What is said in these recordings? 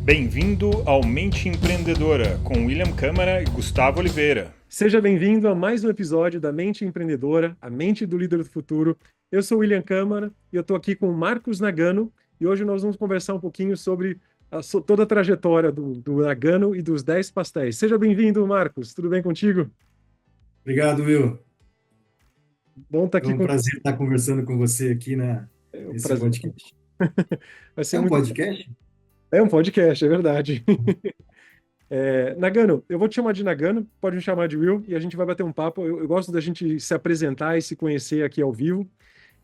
Bem-vindo ao Mente Empreendedora, com William Câmara e Gustavo Oliveira. Seja bem-vindo a mais um episódio da Mente Empreendedora, a mente do líder do futuro. Eu sou o William Câmara e eu estou aqui com o Marcos Nagano e hoje nós vamos conversar um pouquinho sobre toda a trajetória do Nagano e dos 10 pastéis. Seja bem-vindo, Marcos. Tudo bem contigo? Obrigado, Will. Bom estar É aqui um com prazer estar conversando com você aqui o nesse prazer. podcast. Vai ser É um muito. podcast? É um podcast, é verdade. Nagano, eu vou te chamar de Nagano, pode me chamar de Will, e a gente vai bater um papo. Eu gosto da gente se apresentar e se conhecer aqui ao vivo.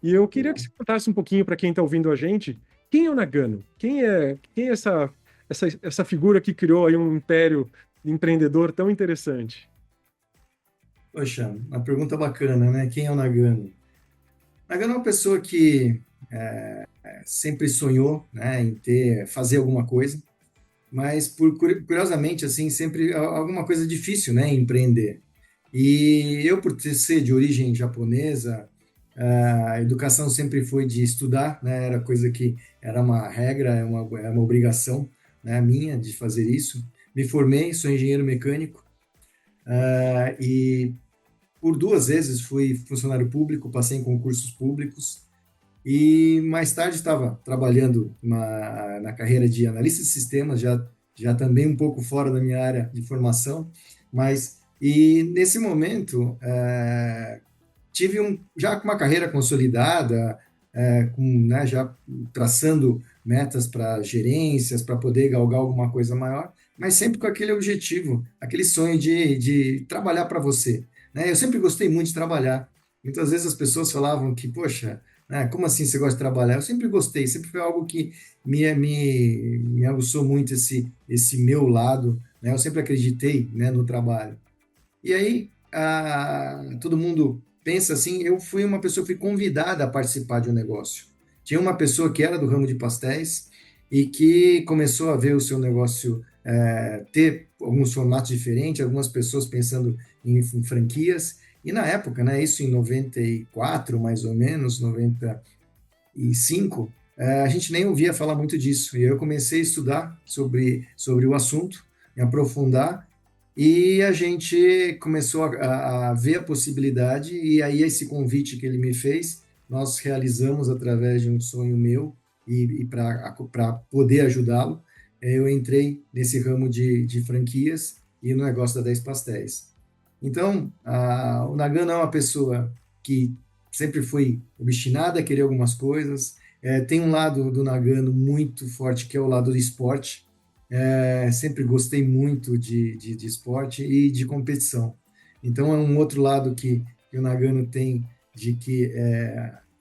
E eu queria que Legal. você contasse um pouquinho para quem está ouvindo a gente, quem é o Nagano? Quem é essa figura que criou aí um império empreendedor tão interessante? Poxa, uma pergunta bacana, né? Quem é o Nagano? Nagano é uma pessoa que sempre sonhou, né, em fazer alguma coisa, mas curiosamente, assim, sempre alguma coisa difícil, né, empreender. E eu, ser de origem japonesa, a educação sempre foi de estudar, né? Era coisa que era uma regra, é uma obrigação, né, minha de fazer isso. Me formei, sou engenheiro mecânico, e por duas vezes fui funcionário público, passei em concursos públicos e mais tarde estava trabalhando na carreira de analista de sistemas, já também um pouco fora da minha área de formação, mas e nesse momento tive já com uma carreira consolidada, né, já traçando metas para gerências, para poder galgar alguma coisa maior, mas sempre com aquele objetivo, aquele sonho de trabalhar para você. Né? Eu sempre gostei muito de trabalhar. Muitas vezes as pessoas falavam que, poxa, né, como assim você gosta de trabalhar? Eu sempre gostei, sempre foi algo que me aguçou muito esse meu lado. Né? Eu sempre acreditei, né, no trabalho. E aí, todo mundo pensa assim, eu fui uma pessoa que fui convidada a participar de um negócio. Tinha uma pessoa que era do ramo de pastéis e que começou a ver o seu negócio ter alguns formatos diferentes, algumas pessoas pensando em franquias. E na época, né, isso em 94, mais ou menos, 95, a gente nem ouvia falar muito disso. E eu comecei a estudar sobre o assunto, me aprofundar, e a gente começou a ver a possibilidade, e aí esse convite que ele me fez, nós realizamos através de um sonho meu, e para poder ajudá-lo, eu entrei nesse ramo de franquias e no negócio da 10 Pastéis. Então, o Nagano é uma pessoa que sempre foi obstinada a querer algumas coisas, tem um lado do Nagano muito forte, que é o lado do esporte. Sempre gostei muito de esporte e de competição. Então, é um outro lado que o Nagano tem, de que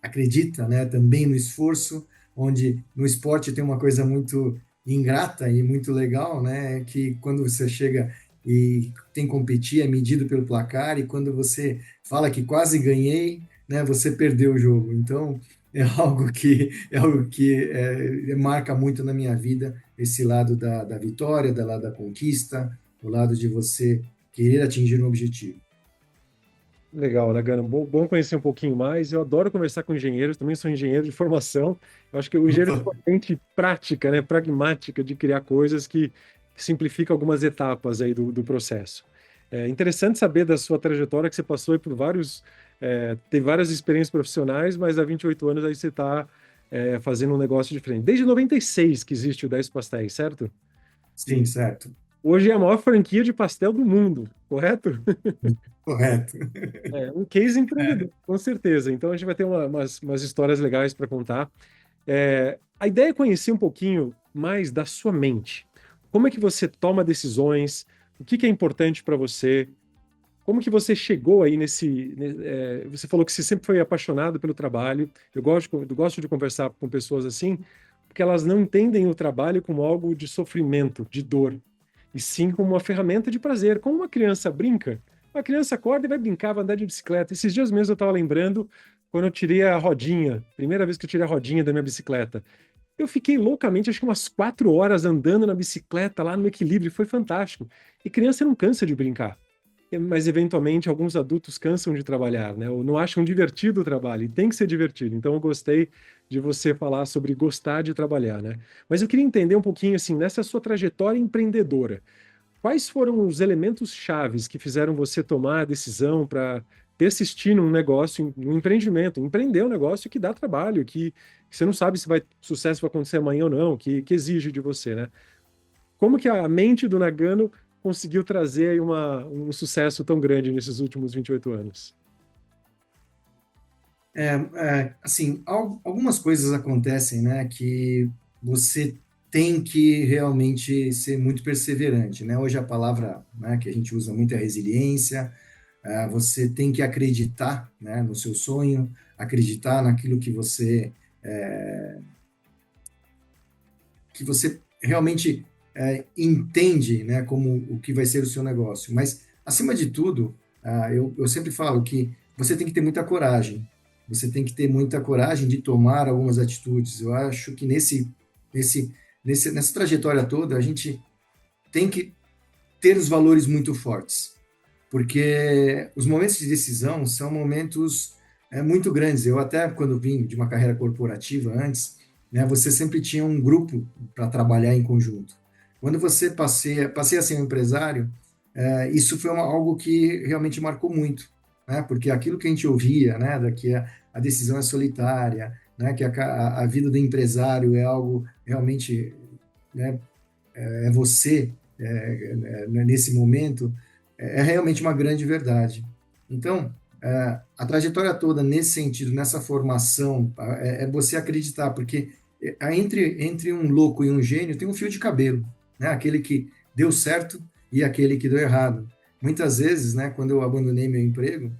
acredita, né, também no esforço, onde no esporte tem uma coisa muito ingrata e muito legal, né, que quando você chega e tem que competir, é medido pelo placar, e quando você fala que quase ganhei, né, você perdeu o jogo. Então, é algo que marca muito na minha vida, esse lado da vitória, da lado da conquista, o lado de você querer atingir um objetivo. Legal, Nagano. Bom conhecer um pouquinho mais. Eu adoro conversar com engenheiros, também sou engenheiro de formação. Eu acho que o engenheiro tem uma mente prática, né, pragmática de criar coisas que simplifica algumas etapas aí do processo. É interessante saber da sua trajetória que você passou aí por teve várias experiências profissionais, mas há 28 anos aí você está fazendo um negócio diferente. Desde 96 que existe o 10 Pastéis, certo? Sim, certo. Hoje é a maior franquia de pastel do mundo, correto? Correto. É um case empreendedor, com certeza. Então a gente vai ter umas histórias legais para contar. A ideia é conhecer um pouquinho mais da sua mente. Como é que você toma decisões? O que é importante para você? Como que você chegou aí você falou que você sempre foi apaixonado pelo trabalho. Eu gosto de conversar com pessoas assim, porque elas não entendem o trabalho como algo de sofrimento, de dor, e sim como uma ferramenta de prazer. Como uma criança brinca, a criança acorda e vai brincar, vai andar de bicicleta. Esses dias mesmo eu estava lembrando quando eu tirei a rodinha, primeira vez que eu tirei a rodinha da minha bicicleta. Eu fiquei loucamente, acho que umas 4 horas andando na bicicleta lá no equilíbrio, foi fantástico. E criança não cansa de brincar. Mas eventualmente alguns adultos cansam de trabalhar, né? Ou não acham divertido o trabalho, e tem que ser divertido. Então eu gostei de você falar sobre gostar de trabalhar, né? Mas eu queria entender um pouquinho, assim, nessa sua trajetória empreendedora, quais foram os elementos chaves que fizeram você tomar a decisão para persistir num negócio, num empreendimento, empreender um negócio que dá trabalho, que você não sabe se sucesso vai acontecer amanhã ou não, que exige de você, né? Como que a mente do Nagano conseguiu trazer aí um sucesso tão grande nesses últimos 28 anos? Assim, algumas coisas acontecem, né, que você tem que realmente ser muito perseverante, né? Hoje a palavra, né, que a gente usa muito é resiliência. Você tem que acreditar, né, no seu sonho, acreditar naquilo que você realmente entende, né, como o que vai ser o seu negócio. Mas, acima de tudo, eu sempre falo que você tem que ter muita coragem. Você tem que ter muita coragem de tomar algumas atitudes. Eu acho que nessa trajetória toda, a gente tem que ter os valores muito fortes, porque os momentos de decisão são momentos muito grandes. Eu até, quando vim de uma carreira corporativa antes, né, você sempre tinha um grupo para trabalhar em conjunto. Quando você passei a ser um empresário, isso foi algo que realmente marcou muito, né, porque aquilo que a gente ouvia, né, que a decisão é solitária, né, que a vida do empresário é algo realmente, né, é você nesse momento, é realmente uma grande verdade. Então, a trajetória toda nesse sentido, nessa formação, é você acreditar, porque entre um louco e um gênio tem um fio de cabelo, né? Aquele que deu certo e aquele que deu errado. Muitas vezes, né, quando eu abandonei meu emprego,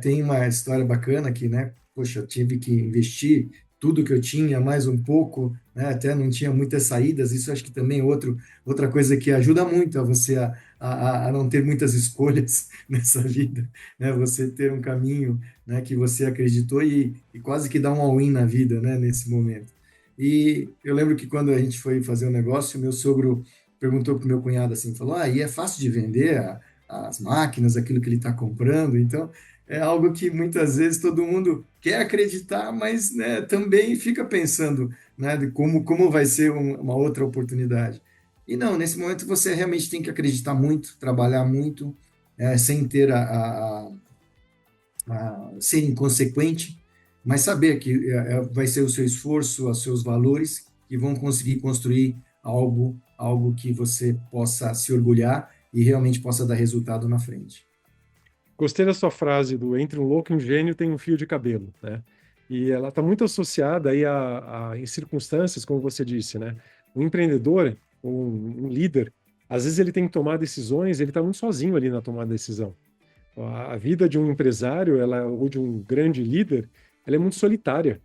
tem uma história bacana que, né, poxa, eu tive que investir tudo que eu tinha, mais um pouco, né, até não tinha muitas saídas. Isso acho que também é outra coisa que ajuda muito a você a não ter muitas escolhas nessa vida, né? Você ter um caminho, né, que você acreditou e quase que dá um all-in na vida, né, nesse momento. E eu lembro que quando a gente foi fazer um negócio, meu sogro perguntou para o meu cunhado assim, falou, e é fácil de vender as máquinas, aquilo que ele está comprando, então é algo que muitas vezes todo mundo quer acreditar, mas, né, também fica pensando, né, de como vai ser uma outra oportunidade. E não, nesse momento você realmente tem que acreditar muito, trabalhar muito, sem ter ser inconsequente, mas saber que vai ser o seu esforço, os seus valores que vão conseguir construir algo que você possa se orgulhar e realmente possa dar resultado na frente. Gostei da sua frase do entre um louco e um gênio tem um fio de cabelo, né? E ela está muito associada aí em circunstâncias, como você disse, né? Um empreendedor, um líder, às vezes ele tem que tomar decisões, ele está muito sozinho ali na tomada de decisão. A vida de um empresário, ou de um grande líder, ela é muito solitária.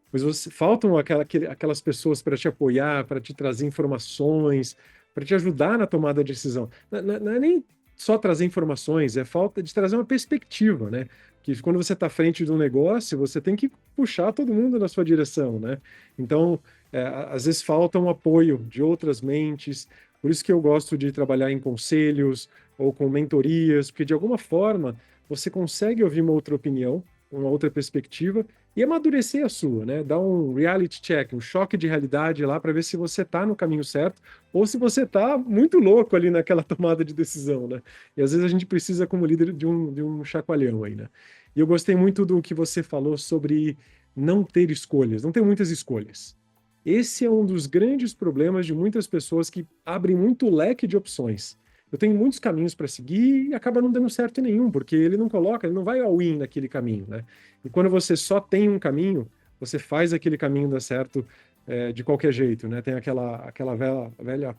Pois faltam aquelas pessoas para te apoiar, para te trazer informações, para te ajudar na tomada de decisão. Não é nem só trazer informações, é falta de trazer uma perspectiva, né? Que quando você está à frente de um negócio, você tem que puxar todo mundo na sua direção, né? Então, às vezes falta um apoio de outras mentes. Por isso que eu gosto de trabalhar em conselhos ou com mentorias, porque de alguma forma você consegue ouvir uma outra opinião, uma outra perspectiva e amadurecer a sua, né? Dar um reality check, um choque de realidade lá para ver se você está no caminho certo ou se você está muito louco ali naquela tomada de decisão, né? E às vezes a gente precisa, como líder, de um chacoalhão aí, né? E eu gostei muito do que você falou sobre não ter escolhas, não ter muitas escolhas. Esse é um dos grandes problemas de muitas pessoas que abrem muito leque de opções. Eu tenho muitos caminhos para seguir e acaba não dando certo em nenhum, porque ele não vai all-in naquele caminho, né? E quando você só tem um caminho, você faz aquele caminho dar certo de qualquer jeito, né? Tem aquela velha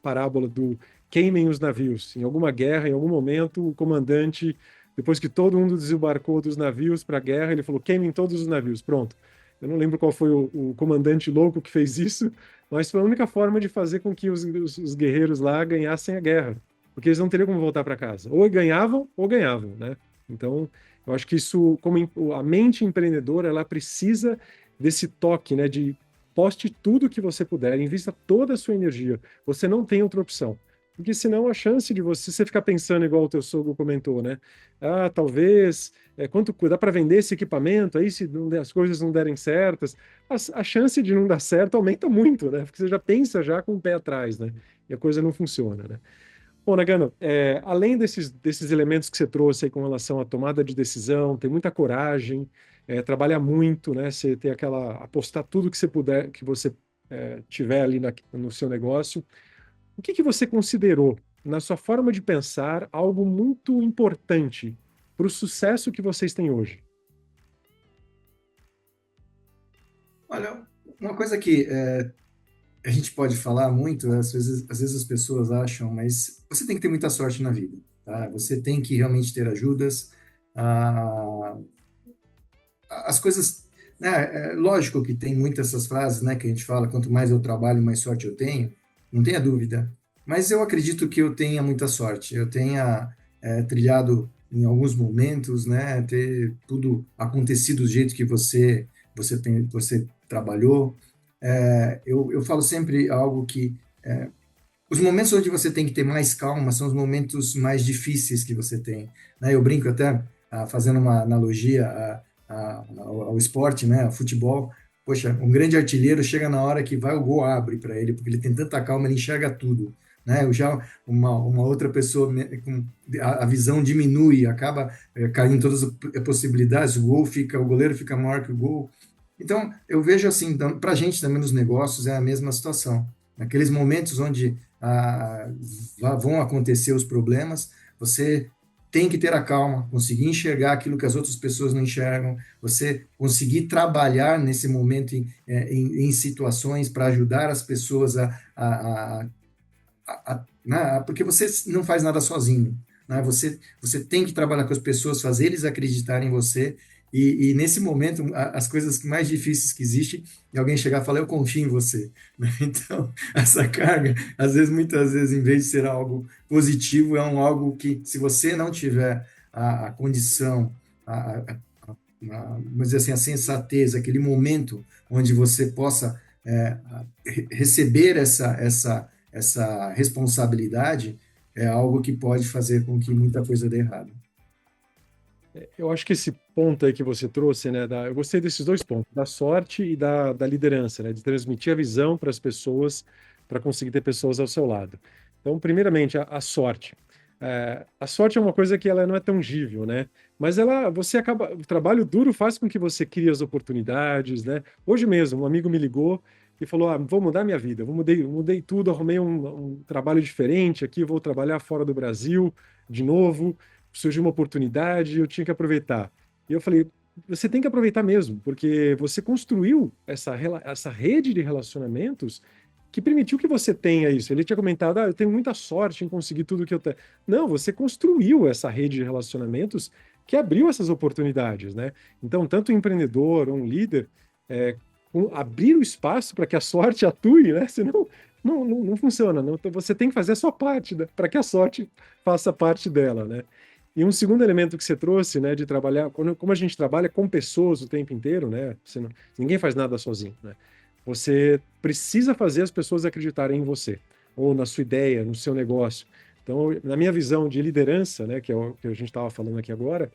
parábola do queimem os navios. Em alguma guerra, em algum momento, o comandante, depois que todo mundo desembarcou dos navios para a guerra, ele falou: queimem todos os navios, pronto. Eu não lembro qual foi o comandante louco que fez isso, mas foi a única forma de fazer com que os guerreiros lá ganhassem a guerra, porque eles não teriam como voltar para casa. Ou ganhavam, né? Então, eu acho que isso, como a mente empreendedora, ela precisa desse toque, né? De poste tudo que você puder, invista toda a sua energia. Você não tem outra opção. Porque senão a chance de você ficar pensando igual o teu sogro comentou, né? Ah, talvez, quanto dá para vender esse equipamento aí se as coisas não derem certas, a chance de não dar certo aumenta muito, né? Porque você já pensa já com o pé atrás, né? E a coisa não funciona, né? Bom, Nagano, além desses elementos que você trouxe aí com relação à tomada de decisão, ter muita coragem, trabalhar muito, né? Você ter apostar tudo que você puder, que você tiver ali no seu negócio. O que que você considerou, na sua forma de pensar, algo muito importante para o sucesso que vocês têm hoje? Olha, uma coisa que a gente pode falar muito, às vezes as pessoas acham, mas você tem que ter muita sorte na vida, tá? Você tem que realmente ter ajudas. ah, as coisas, né? É lógico que tem muitas essas frases, né, que a gente fala, quanto mais eu trabalho, mais sorte eu tenho, não tenha dúvida. Mas eu acredito que eu tenha muita sorte, eu tenha trilhado em alguns momentos, né, ter tudo acontecido do jeito que você trabalhou. Eu falo sempre algo que os momentos onde você tem que ter mais calma são os momentos mais difíceis que você tem, né? Eu brinco até, fazendo uma analogia ao esporte, né? Ao futebol. Poxa, um grande artilheiro chega na hora que vai o gol abre para ele, porque ele tem tanta calma, ele enxerga tudo, né? Eu já uma outra pessoa com a visão diminui, acaba caindo todas as possibilidades, o goleiro fica maior que o gol. Então, eu vejo assim, para a gente também nos negócios é a mesma situação. Naqueles momentos onde vão acontecer os problemas, você tem que ter a calma, conseguir enxergar aquilo que as outras pessoas não enxergam, você conseguir trabalhar nesse momento em situações para ajudar as pessoas né, porque você não faz nada sozinho, né? Você tem que trabalhar com as pessoas, fazer eles acreditarem em você, e nesse momento, as coisas mais difíceis que existem é alguém chegar e falar, eu confio em você, né? Então, essa carga, muitas vezes, em vez de ser algo positivo, é algo que, se você não tiver a condição, vamos dizer assim, a sensatez, aquele momento onde você possa receber essa responsabilidade, é algo que pode fazer com que muita coisa dê errado. Eu acho que esse ponto aí que você trouxe, né, eu gostei desses dois pontos, da sorte e da liderança, né, de transmitir a visão para as pessoas, para conseguir ter pessoas ao seu lado. Então, primeiramente, a sorte. A sorte é uma coisa que ela não é tangível, né? Mas o trabalho duro faz com que você crie as oportunidades, né? Hoje mesmo, um amigo me ligou e falou: vou mudar minha vida, mudei tudo, arrumei um trabalho diferente aqui, vou trabalhar fora do Brasil de novo, surgiu uma oportunidade, eu tinha que aproveitar. E eu falei: você tem que aproveitar mesmo, porque você construiu essa rede de relacionamentos que permitiu que você tenha isso. Ele tinha comentado, eu tenho muita sorte em conseguir tudo que eu tenho. Não, você construiu essa rede de relacionamentos que abriu essas oportunidades, né? Então, tanto um empreendedor ou um líder, abrir o espaço para que a sorte atue, né? Senão não funciona. Não. Então, você tem que fazer a sua parte, né? Para que a sorte faça parte dela, né? E um segundo elemento que você trouxe, né, de trabalhar, como a gente trabalha com pessoas o tempo inteiro, né? Ninguém faz nada sozinho, né? Você precisa fazer as pessoas acreditarem em você, ou na sua ideia, no seu negócio. Então, na minha visão de liderança, né, que é o que a gente estava falando aqui agora,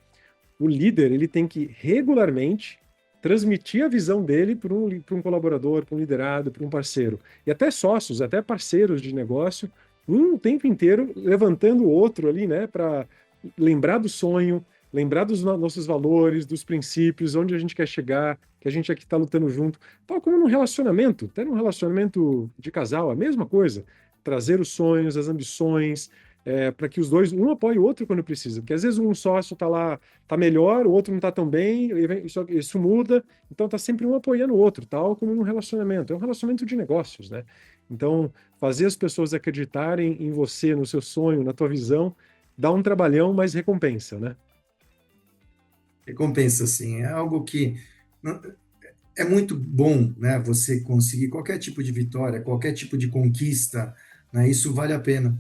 o líder ele tem que regularmente transmitir a visão dele para um colaborador, para um liderado, para um parceiro. E até sócios, até parceiros de negócio, um o tempo inteiro levantando o outro ali, né, para lembrar do sonho, lembrar dos nossos valores, dos princípios, onde a gente quer chegar, que a gente aqui está lutando junto. Tal como num relacionamento, até num relacionamento de casal, a mesma coisa. Trazer os sonhos, as ambições, para que os dois, um apoie o outro quando precisa. Porque às vezes um sócio está lá, está melhor, o outro não está tão bem, isso muda, então está sempre um apoiando o outro, tal como num relacionamento. É um relacionamento de negócios, né? Então, fazer as pessoas acreditarem em você, no seu sonho, na tua visão, dá um trabalhão, mas recompensa, né? Recompensa, assim, é algo que é muito bom, né? Você conseguir qualquer tipo de vitória, qualquer tipo de conquista, né? Isso vale a pena.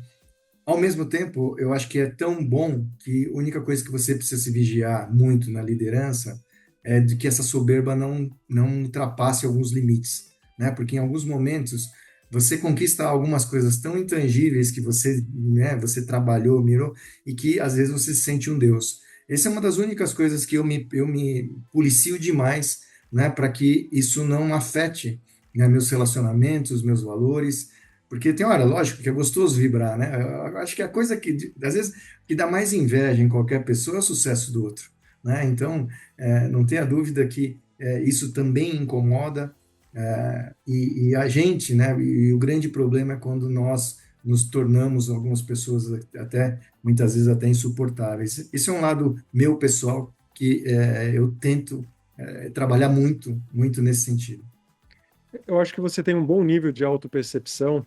Ao mesmo tempo, eu acho que é tão bom que a única coisa que você precisa se vigiar muito na liderança é de que essa soberba não ultrapasse alguns limites, né? Porque em alguns momentos você conquista algumas coisas tão intangíveis que você, né, você trabalhou, mirou, e que às vezes você se sente um Deus. Essa é uma das únicas coisas que eu me policio demais, né, para que isso não afete, né, meus relacionamentos, meus valores, porque tem hora, lógico, que é gostoso vibrar, né? Eu acho que a coisa que, às vezes, que dá mais inveja em qualquer pessoa é o sucesso do outro, né? Então, não tenha dúvida que isso também incomoda, e a gente, né? E o grande problema é quando nós nos tornamos algumas pessoas até muitas vezes até insuportáveis. Esse é um lado meu pessoal que eu tento trabalhar muito, muito nesse sentido. Eu acho que você tem um bom nível de autopercepção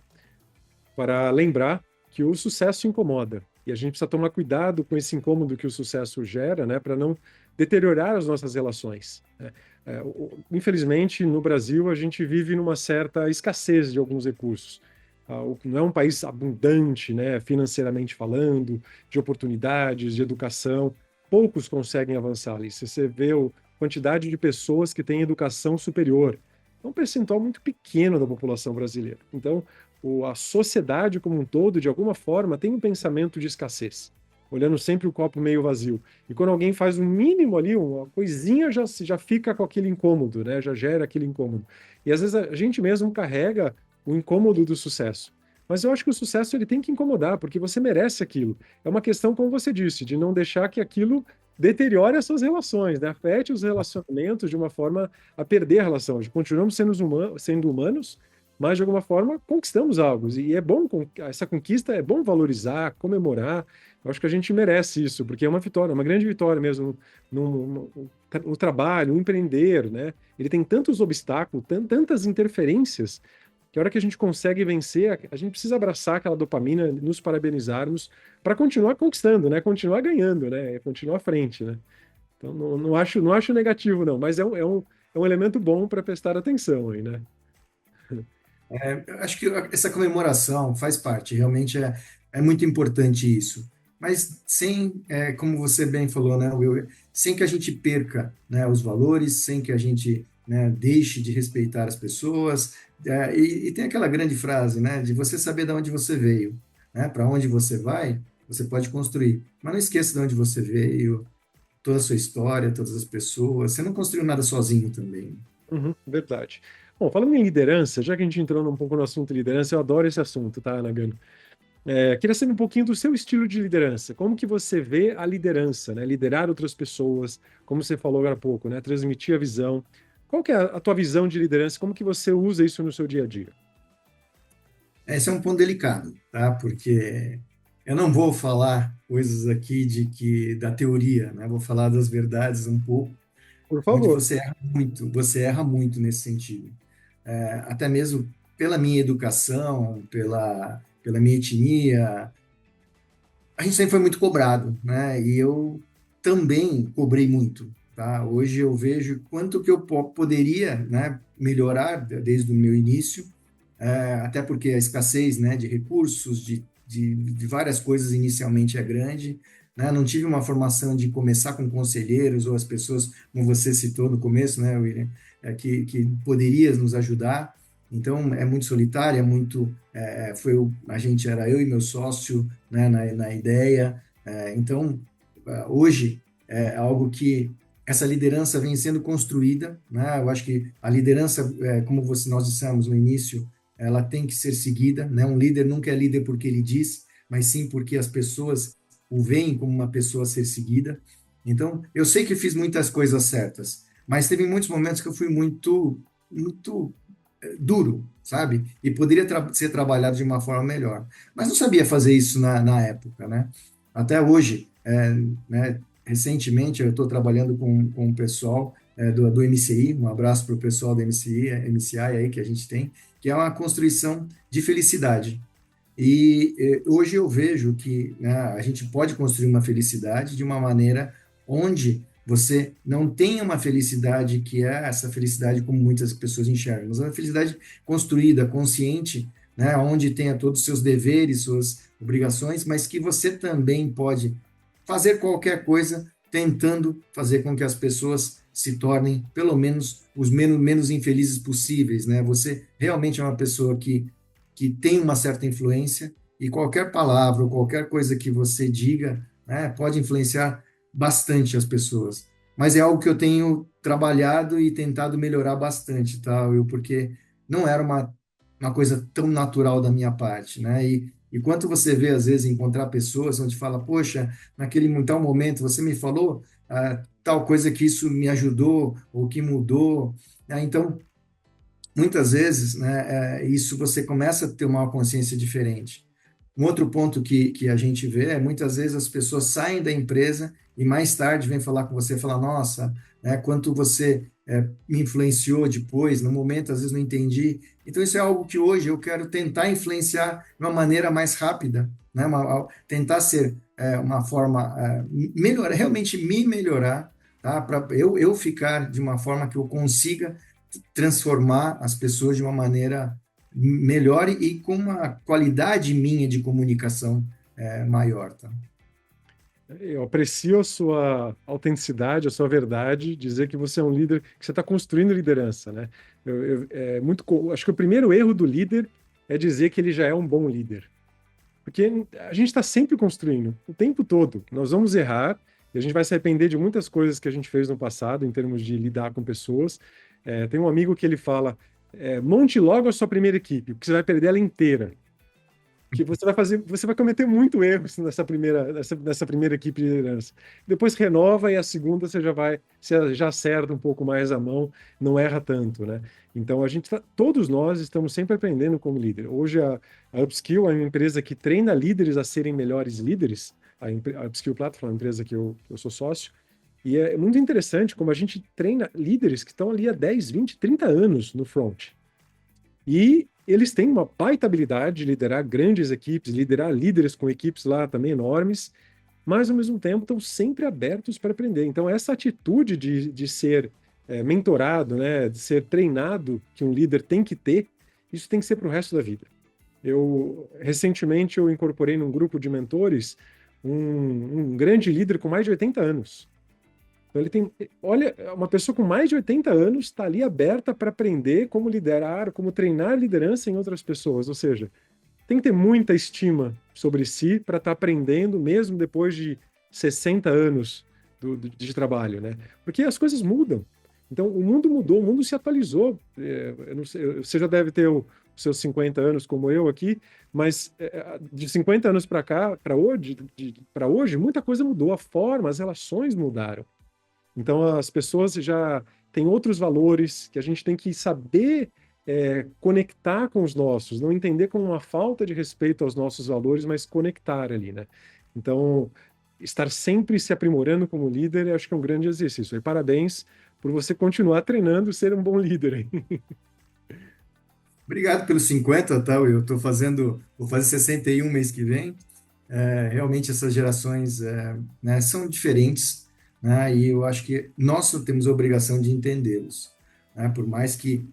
para lembrar que o sucesso incomoda. E a gente precisa tomar cuidado com esse incômodo que o sucesso gera, né, para não deteriorar as nossas relações, né? Infelizmente, no Brasil, a gente vive numa certa escassez de alguns recursos. Não é um país abundante, né, financeiramente falando, de oportunidades, de educação. Poucos conseguem avançar ali. Se você vê a quantidade de pessoas que têm educação superior, é um percentual muito pequeno da população brasileira. Então, a sociedade como um todo, de alguma forma, tem um pensamento de escassez, olhando sempre o copo meio vazio. E quando alguém faz um mínimo ali, uma coisinha, já fica com aquele incômodo, né? Já gera aquele incômodo. E às vezes a gente mesmo carrega o incômodo do sucesso. Mas eu acho que o sucesso ele tem que incomodar, porque você merece aquilo. É uma questão, como você disse, de não deixar que aquilo deteriore as suas relações, né? Afete os relacionamentos de uma forma a perder a relação. Continuamos sendo humanos, mas de alguma forma conquistamos algo. E é bom, essa conquista é bom valorizar, comemorar. Eu acho que a gente merece isso, porque é uma vitória, uma grande vitória mesmo no trabalho, no empreender, né? Ele tem tantos obstáculos, tantas interferências, que a hora que a gente consegue vencer, a gente precisa abraçar aquela dopamina, nos parabenizarmos, para continuar conquistando, né? Continuar ganhando, né? Continuar à frente, né? Então, não acho negativo, não, mas é um elemento bom para prestar atenção aí, né? Eu acho que essa comemoração faz parte, realmente é muito importante isso. Mas sem, como você bem falou, né, Will, sem que a gente perca, né, os valores, sem que a gente, né, deixe de respeitar as pessoas. E tem aquela grande frase, né, de você saber de onde você veio, né, para onde você vai, você pode construir. Mas não esqueça de onde você veio, toda a sua história, todas as pessoas. Você não construiu nada sozinho também. Uhum, verdade. Bom, falando em liderança, já que a gente entrou um pouco no assunto liderança, eu adoro esse assunto, tá, Nagano? Queria saber um pouquinho do seu estilo de liderança. Como que você vê a liderança, né? Liderar outras pessoas, como você falou agora há pouco, né? Transmitir a visão. Qual que é a tua visão de liderança? Como que você usa isso no seu dia a dia? Esse é um ponto delicado, tá? Porque eu não vou falar coisas aqui da teoria, né? Vou falar das verdades um pouco, Por onde favor. você erra muito nesse sentido. Até mesmo pela minha educação, pela minha etnia, a gente sempre foi muito cobrado, né? E eu também cobrei muito, tá? Hoje eu vejo quanto que eu poderia, né, melhorar desde o meu início, até porque a escassez, né, de recursos, de várias coisas inicialmente é grande, né? Não tive uma formação de começar com conselheiros ou as pessoas, como você citou no começo, né, William, que poderia nos ajudar. Então, é muito solitário, a gente era eu e meu sócio, né, na ideia. Então, hoje é algo que essa liderança vem sendo construída, né? Eu acho que a liderança, como nós dissemos no início, ela tem que ser seguida, né? Um líder nunca é líder porque ele diz, mas sim porque as pessoas o veem como uma pessoa a ser seguida. Então, eu sei que fiz muitas coisas certas, mas teve muitos momentos que eu fui muito, muito duro, sabe? E poderia ser trabalhado de uma forma melhor. Mas não sabia fazer isso na época, né? Até hoje, né, recentemente, eu estou trabalhando com o pessoal do MCI, um abraço para o pessoal do MCI, MCI aí que a gente tem, que é uma construção de felicidade. E hoje eu vejo que, né, a gente pode construir uma felicidade de uma maneira onde você não tem uma felicidade que é essa felicidade como muitas pessoas enxergam, mas é uma felicidade construída, consciente, né, onde tenha todos os seus deveres, suas obrigações, mas que você também pode fazer qualquer coisa tentando fazer com que as pessoas se tornem pelo menos os menos infelizes possíveis, né? Você realmente é uma pessoa que que tem uma certa influência, e qualquer palavra ou qualquer coisa que você diga, né, pode influenciar bastante as pessoas. Mas é algo que eu tenho trabalhado e tentado melhorar bastante, tá, Will? Porque não era uma coisa tão natural da minha parte, né? E quanto você vê, às vezes, encontrar pessoas onde fala, poxa, naquele tal momento você me falou tal coisa que isso me ajudou ou que mudou. Então, muitas vezes, né, isso você começa a ter uma consciência diferente. Um outro ponto que a gente vê é muitas vezes as pessoas saem da empresa e mais tarde vêm falar com você e falar, nossa, né, quanto você me influenciou depois, no momento às vezes não entendi. Então isso é algo que hoje eu quero tentar influenciar de uma maneira mais rápida, né, tentar ser uma forma melhor, realmente me melhorar, tá, para eu ficar de uma forma que eu consiga transformar as pessoas de uma maneira melhor e com uma qualidade minha de comunicação maior, tá? Eu aprecio a sua autenticidade, a sua verdade, dizer que você é um líder, que você está construindo liderança, né? Acho que o primeiro erro do líder é dizer que ele já é um bom líder. Porque a gente está sempre construindo, o tempo todo. Nós vamos errar e a gente vai se arrepender de muitas coisas que a gente fez no passado, em termos de lidar com pessoas. Tem um amigo que ele fala: monte logo a sua primeira equipe, porque você vai perder ela inteira. Que você vai cometer muito erros nessa primeira equipe de liderança. Depois renova e a segunda você já acerta um pouco mais a mão, não erra tanto, né? Então todos nós estamos sempre aprendendo como líder. Hoje a Upskill é uma empresa que treina líderes a serem melhores líderes. A Upskill Platform é uma empresa que eu sou sócio. E é muito interessante como a gente treina líderes que estão ali há 10, 20, 30 anos no front. E eles têm uma baita habilidade de liderar grandes equipes, liderar líderes com equipes lá também enormes, mas ao mesmo tempo estão sempre abertos para aprender. Então, essa atitude de ser mentorado, né, de ser treinado, que um líder tem que ter, isso tem que ser para o resto da vida. Recentemente, eu incorporei num grupo de mentores um grande líder com mais de 80 anos. Então olha, uma pessoa com mais de 80 anos está ali aberta para aprender como liderar, como treinar liderança em outras pessoas. Ou seja, tem que ter muita estima sobre si para estar aprendendo, mesmo depois de 60 anos de trabalho, né? Porque as coisas mudam. Então, o mundo mudou, o mundo se atualizou. Eu não sei, você já deve ter os seus 50 anos, como eu aqui, mas de 50 anos para cá, para hoje, muita coisa mudou. A forma, as relações mudaram. Então, as pessoas já têm outros valores que a gente tem que saber conectar com os nossos, não entender como uma falta de respeito aos nossos valores, mas conectar ali, né? Então, estar sempre se aprimorando como líder, eu acho que é um grande exercício. E parabéns por você continuar treinando ser um bom líder. Obrigado pelos 50, tá? Eu vou fazer 61 mês que vem. Realmente essas gerações né, são diferentes, né? E eu acho que nós temos a obrigação de entendê-los, né? Por mais que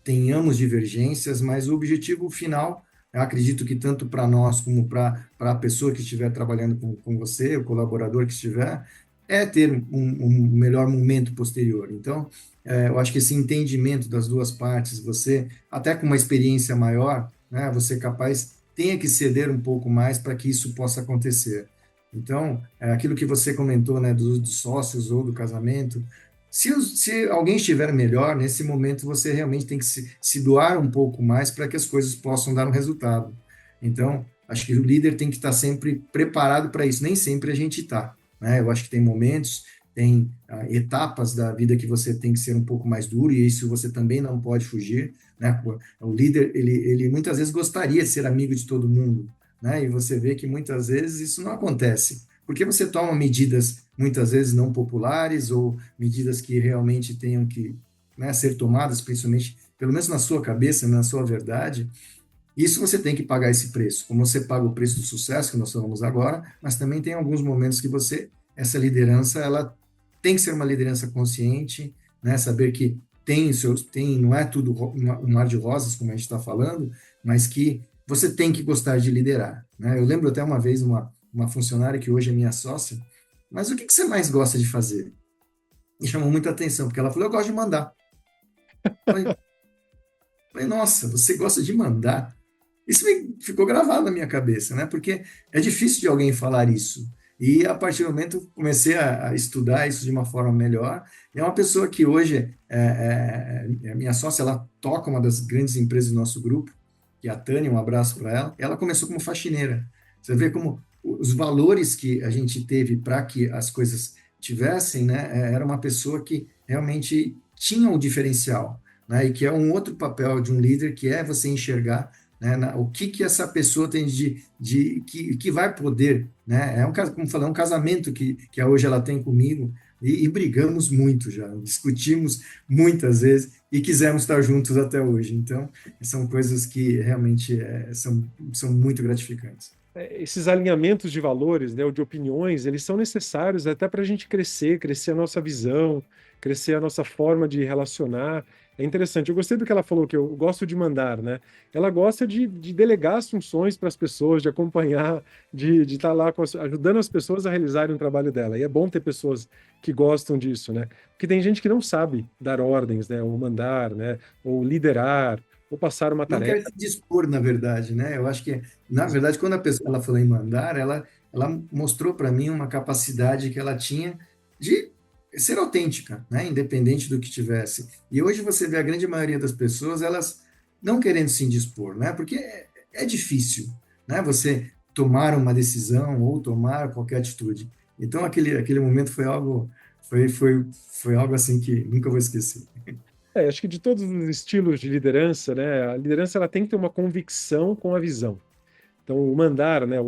tenhamos divergências, mas o objetivo final, eu acredito que tanto para nós como para a pessoa que estiver trabalhando com você, o colaborador que estiver, é ter um melhor momento posterior. Então, eu acho que esse entendimento das duas partes, você, até com uma experiência maior, né, você é capaz, tenha que ceder um pouco mais para que isso possa acontecer. Então, aquilo que você comentou, né, dos sócios ou do casamento, se alguém estiver melhor, nesse momento você realmente tem que se doar um pouco mais para que as coisas possam dar um resultado. Então, acho que o líder tem que estar sempre preparado para isso. Nem sempre a gente está, né? Eu acho que tem momentos, tem etapas da vida que você tem que ser um pouco mais duro, e isso você também não pode fugir, né? O líder, ele muitas vezes gostaria de ser amigo de todo mundo, né? E você vê que muitas vezes isso não acontece, porque você toma medidas muitas vezes não populares ou medidas que realmente tenham que, né, ser tomadas, principalmente, pelo menos na sua cabeça, na sua verdade. Isso você tem que pagar esse preço, como você paga o preço do sucesso que nós falamos agora, mas também tem alguns momentos que essa liderança, ela tem que ser uma liderança consciente, né? Saber que não é tudo um mar de rosas, como a gente está falando, mas que você tem que gostar de liderar, né? Eu lembro até uma vez uma funcionária que hoje é minha sócia, mas o que você mais gosta de fazer? Me chamou muita atenção, porque ela falou, eu gosto de mandar. Eu falei, nossa, você gosta de mandar? Isso ficou gravado na minha cabeça, né? Porque é difícil de alguém falar isso. E a partir do momento comecei a estudar isso de uma forma melhor. É uma pessoa que hoje é minha sócia, ela toca uma das grandes empresas do nosso grupo, que é a Tânia, um abraço para ela. Ela começou como faxineira. Você vê como os valores que a gente teve para que as coisas tivessem, né? Era uma pessoa que realmente tinha um diferencial, né? E que é um outro papel de um líder, que é você enxergar, né, o que essa pessoa tem que vai poder, né? Como eu falei, é um casamento que hoje ela tem comigo, e brigamos muito já, discutimos muitas vezes e quisemos estar juntos até hoje. Então, são coisas que realmente são muito gratificantes. Esses alinhamentos de valores, né, ou de opiniões, eles são necessários até para a gente crescer a nossa visão, crescer a nossa forma de relacionar. É interessante. Eu gostei do que ela falou, que eu gosto de mandar, né? Ela gosta de delegar as funções para as pessoas, de acompanhar, de estar lá ajudando as pessoas a realizarem o trabalho dela. E é bom ter pessoas que gostam disso, né? Porque tem gente que não sabe dar ordens, né? Ou mandar, né? Ou liderar, ou passar uma Não tarefa. quer se dispor, na verdade, né? Eu acho que, na verdade, quando a pessoa ela falou em mandar, ela mostrou para mim uma capacidade que ela tinha de ser autêntica, né? Independente do que tivesse. E hoje você vê a grande maioria das pessoas, elas não querendo se indispor, né? Porque é difícil, né? Você tomar uma decisão ou tomar qualquer atitude. Então, aquele momento foi algo assim que nunca vou esquecer. Acho que de todos os estilos de liderança, né, a liderança ela tem que ter uma convicção com a visão. Então, o mandar, né,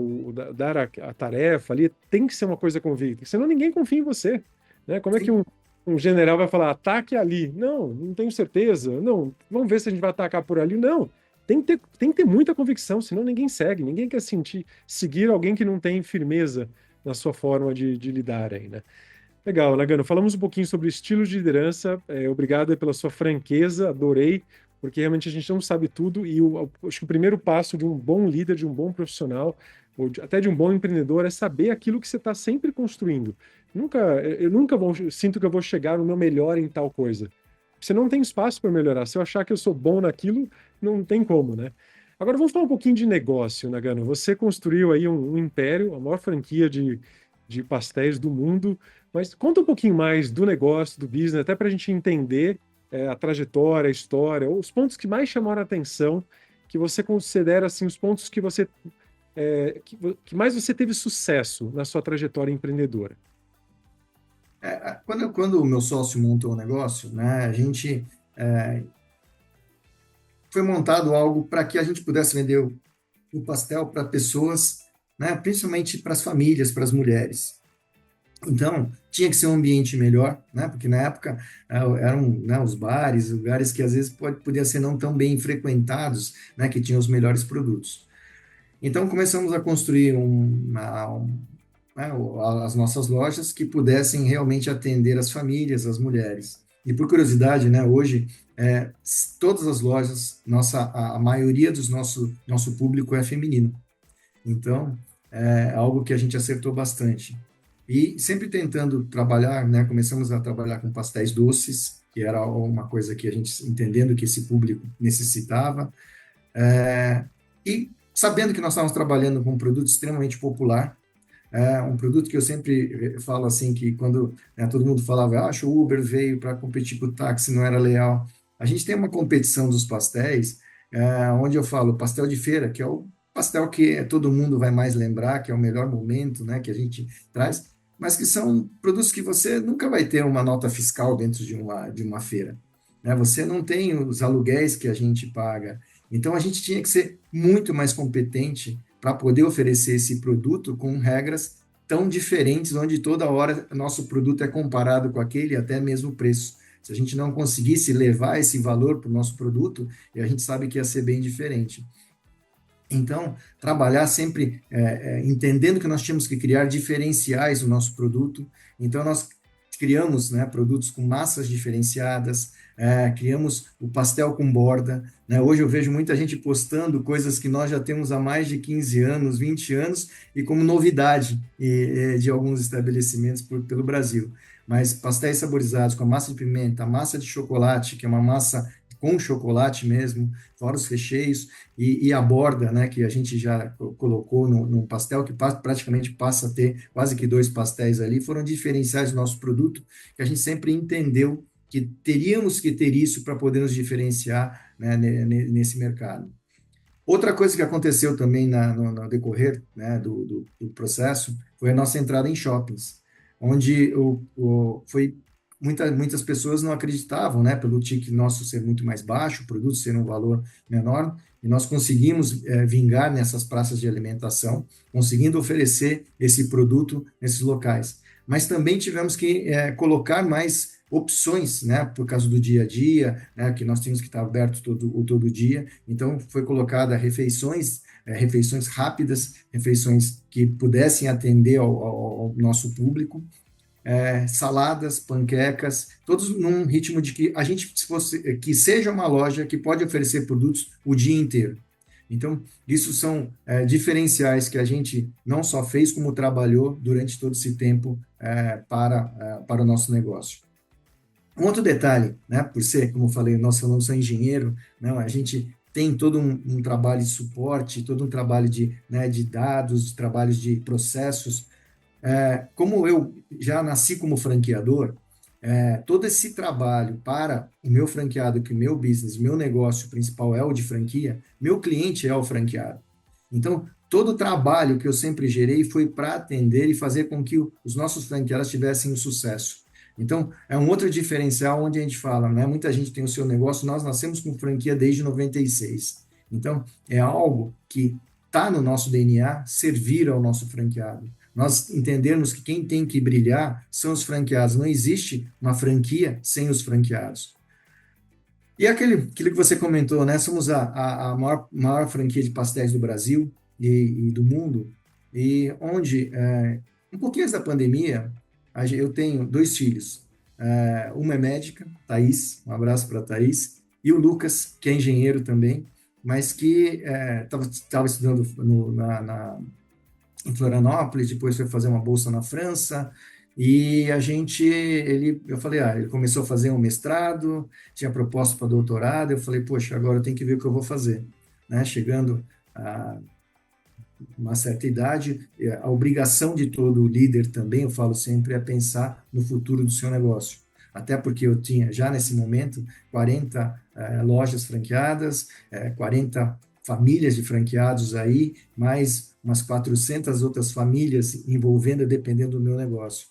dar a tarefa ali tem que ser uma coisa convicta, senão ninguém confia em você, né? Como é que Sim, um general vai falar, ataque ali? Não, não tenho certeza. Não, vamos ver se a gente vai atacar por ali. Não, tem que ter muita convicção, senão ninguém segue, ninguém quer seguir alguém que não tem firmeza na sua forma de lidar aí, né? Legal, Nagano. Falamos um pouquinho sobre estilos de liderança. Obrigado aí pela sua franqueza, adorei, porque realmente a gente não sabe tudo e acho que o primeiro passo de um bom líder, de um bom profissional, até de um bom empreendedor, é saber aquilo que você está sempre construindo. Eu nunca sinto que eu vou chegar no meu melhor em tal coisa. Você não tem espaço para melhorar. Se eu achar que eu sou bom naquilo, não tem como, né? Agora vamos falar um pouquinho de negócio, Nagano. Você construiu aí um império, a maior franquia de pastéis do mundo. Mas conta um pouquinho mais do negócio, do business, até para a gente entender a trajetória, a história, os pontos que mais chamaram a atenção, que você considera assim os pontos que que mais você teve sucesso na sua trajetória empreendedora. quando o meu sócio montou o negócio, né, a gente foi montado algo para que a gente pudesse vender o pastel para pessoas, né, principalmente para as famílias, para as mulheres. Então, tinha que ser um ambiente melhor, né? Porque na época eram, né, os bares, lugares que às vezes podiam ser não tão bem frequentados, né? Que tinham os melhores produtos. Então, começamos a construir né, as nossas lojas que pudessem realmente atender as famílias, as mulheres. E por curiosidade, né? Hoje, todas as lojas, a maioria do nosso público é feminino. Então, é algo que a gente acertou bastante. E sempre tentando trabalhar, né? Começamos a trabalhar com pastéis doces, que era uma coisa que a gente entendendo que esse público necessitava, e sabendo que nós estávamos trabalhando com um produto extremamente popular, um produto que eu sempre falo assim, que quando, né, todo mundo falava, acho o Uber veio para competir com o táxi, não era leal. A gente tem uma competição dos pastéis, onde eu falo pastel de feira, que é o pastel que todo mundo vai mais lembrar, que é o melhor momento, né, que a gente traz, mas que são produtos que você nunca vai ter uma nota fiscal dentro de uma feira, né? Você não tem os aluguéis que a gente paga. Então, a gente tinha que ser muito mais competente para poder oferecer esse produto com regras tão diferentes, onde toda hora nosso produto é comparado com aquele, até mesmo o preço. Se a gente não conseguisse levar esse valor para o nosso produto, a gente sabe que ia ser bem diferente. Então, trabalhar sempre entendendo que nós tínhamos que criar diferenciais no nosso produto. Então, nós criamos, né, produtos com massas diferenciadas, criamos o pastel com borda, né? Hoje eu vejo muita gente postando coisas que nós já temos há mais de 15 anos, 20 anos, e como novidade de alguns estabelecimentos pelo Brasil. Mas pastéis saborizados com a massa de pimenta, a massa de chocolate, que é uma massa com chocolate mesmo, fora os recheios, e a borda, né, que a gente já colocou no pastel, que praticamente passa a ter quase que 2 pastéis ali, foram diferenciais do nosso produto, que a gente sempre entendeu que teríamos que ter isso para poder nos diferenciar, né, nesse mercado. Outra coisa que aconteceu também no decorrer, né, do processo foi a nossa entrada em shoppings, onde foi muitas pessoas não acreditavam, né, pelo ticket nosso ser muito mais baixo, o produto ser um valor menor, e nós conseguimos vingar nessas praças de alimentação, conseguindo oferecer esse produto nesses locais. Mas também tivemos que colocar mais opções, né, por causa do dia a dia, né, que nós tínhamos que estar abertos todo dia. Então, foi colocada refeições rápidas, refeições que pudessem atender ao nosso público, saladas, panquecas, todos num ritmo de que a gente que seja uma loja que pode oferecer produtos o dia inteiro. Então, isso são diferenciais que a gente não só fez, como trabalhou durante todo esse tempo para o nosso negócio. Um outro detalhe, né, por ser, como eu falei, nós falamos sou engenheiro, não, a gente tem todo um trabalho de suporte, todo um trabalho de dados, de trabalhos de processos. Como eu já nasci como franqueador, todo esse trabalho para o meu franqueado, que o meu business, meu negócio principal é o de franquia, meu cliente é o franqueado. Então, todo o trabalho que eu sempre gerei foi para atender e fazer com que os nossos franqueados tivessem um sucesso. Então, é um outro diferencial onde a gente fala, né? Muita gente tem o seu negócio, nós nascemos com franquia desde 96. Então, é algo que está no nosso DNA, servir ao nosso franqueado. Nós entendermos que quem tem que brilhar são os franqueados. Não existe uma franquia sem os franqueados. E aquilo que você comentou, né? Somos a maior franquia de pastéis do Brasil e do mundo, e onde, um pouquinho antes da pandemia, eu tenho 2 filhos. Uma é médica, Thaís, um abraço para a Thaís, e o Lucas, que é engenheiro também, mas que estava estudando em Florianópolis, depois foi fazer uma bolsa na França, e eu falei, ele começou a fazer um mestrado, tinha proposta para doutorado, eu falei, poxa, agora eu tenho que ver o que eu vou fazer, né? Chegando a uma certa idade, a obrigação de todo líder também, eu falo sempre, é pensar no futuro do seu negócio. Até porque eu tinha, já nesse momento, 40 lojas franqueadas, 40 famílias de franqueados aí, mais umas 400 outras famílias envolvendo, dependendo do meu negócio.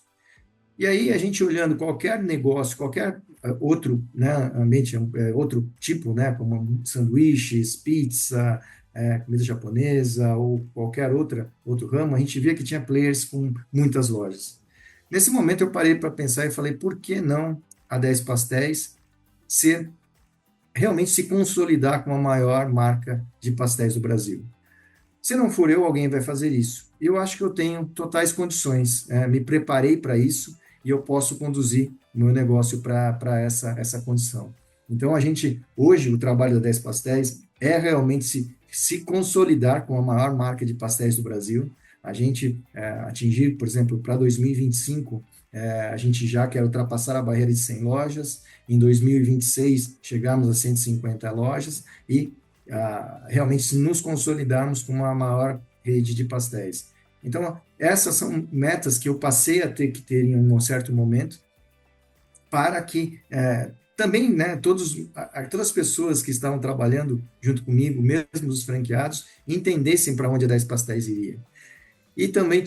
E aí, a gente olhando qualquer negócio, qualquer outro, né, ambiente, outro tipo, né, como sanduíches, pizza, comida japonesa ou qualquer outro ramo, a gente via que tinha players com muitas lojas. Nesse momento, eu parei para pensar e falei, por que não a 10 Pastéis realmente se consolidar como a maior marca de pastéis do Brasil? Se não for eu, alguém vai fazer isso. Eu acho que eu tenho totais condições, me preparei para isso e eu posso conduzir o meu negócio para essa condição. Então, hoje, o trabalho da 10 Pastéis é realmente se consolidar com a maior marca de pastéis do Brasil. A gente atingir, por exemplo, para 2025, a gente já quer ultrapassar a barreira de 100 lojas, em 2026 chegarmos a 150 lojas e realmente nos consolidarmos com uma maior rede de pastéis. Então, essas são metas que eu passei a ter que ter em um certo momento, para que também, né, todas as pessoas que estavam trabalhando junto comigo, mesmo os franqueados, entendessem para onde a 10 Pastéis iria. E também